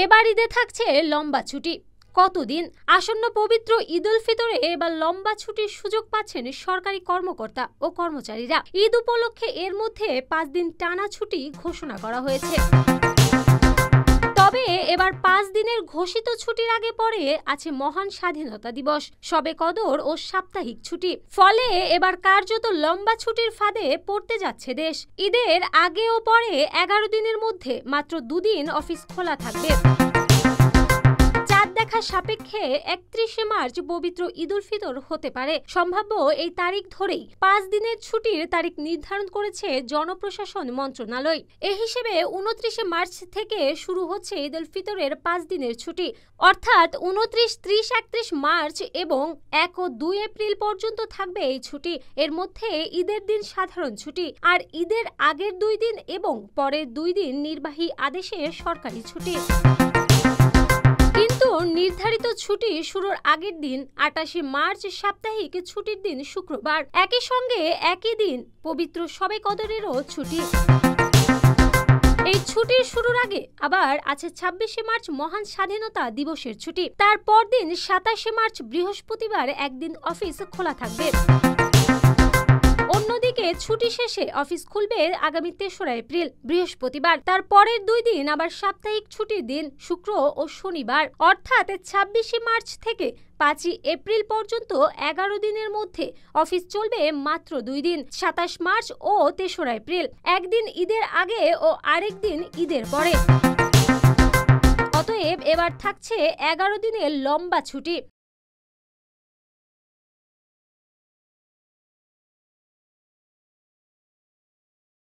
এবার ঈদে থাকছে লম্বা ছুটি। কতদিন? আসন্ন পবিত্র ঈদ উল ফিতরে এবার লম্বা ছুটির সুযোগ পাচ্ছেন সরকারি কর্মকর্তা ও কর্মচারীরা। ঈদ উপলক্ষে এর মধ্যে 5 দিন টানা ছুটি ঘোষণা করা হয়েছে। তবে এবার 5 দিনের ঘোষিত ছুটির আগে পরে আছে মহান স্বাধীনতা দিবস, শবে কদর ও সাপ্তাহিক ছুটি। ফলে এবার কার্যত লম্বা ছুটির ফাঁদে পড়তে যাচ্ছে দেশ। ঈদের আগে ও পরে 11 দিনের মধ্যে মাত্র 2 দিন অফিস খোলা থাকবে। দেখা সাপেক্ষে 31শে মার্চ পবিত্র ঈদ উল ফিতর হতে পারে। সম্ভাব্য এই তারিখ ধরেই 5 দিনের ছুটির তারিখ নির্ধারণ করেছে জনপ্রশাসন মন্ত্রণালয়। এই হিসেবে 29শে মার্চ থেকে শুরু হচ্ছে ঈদ উল ফিতরের 5 দিনের ছুটি, অর্থাৎ 29, 30, 31 মার্চ এবং 1 ও 2 এপ্রিল পর্যন্ত থাকবে এই ছুটি। এর মধ্যে ঈদের দিন সাধারণ ছুটি, আর ঈদের আগের 2 দিন এবং পরের 2 দিন নির্বাহী আদেশে সরকারি ছুটি। কিন্তু নির্ধারিত ছুটি শুরুর আগের দিন 28শে মার্চ সাপ্তাহিক ছুটির দিন শুক্রবার। একই সঙ্গে একই দিন পবিত্র শবে কদরেরও ছুটি। এই ছুটির শুরুর আগে আবার আছে 26শে মার্চ মহান স্বাধীনতা দিবসের ছুটি। তারপর দিন 27শে মার্চ বৃহস্পতিবার একদিন অফিস খোলা থাকবে। অন্যদিকে ছুটি শেষে অফিস খুলবে আগামী 3রা এপ্রিল বৃহস্পতিবার। তার পরের 2 দিন আবার সাপ্তাহিক ছুটির দিন শুক্র ও শনিবার, অর্থাৎ 26শে মার্চ থেকে 5ই এপ্রিল পর্যন্ত 11 দিনের মধ্যে অফিস চলবে মাত্র 2 দিন, 27 মার্চ ও 3রা এপ্রিল, একদিন ঈদের আগে ও আরেক দিন ঈদের পরে। অতএব এবার থাকছে 11 দিনের লম্বা ছুটি।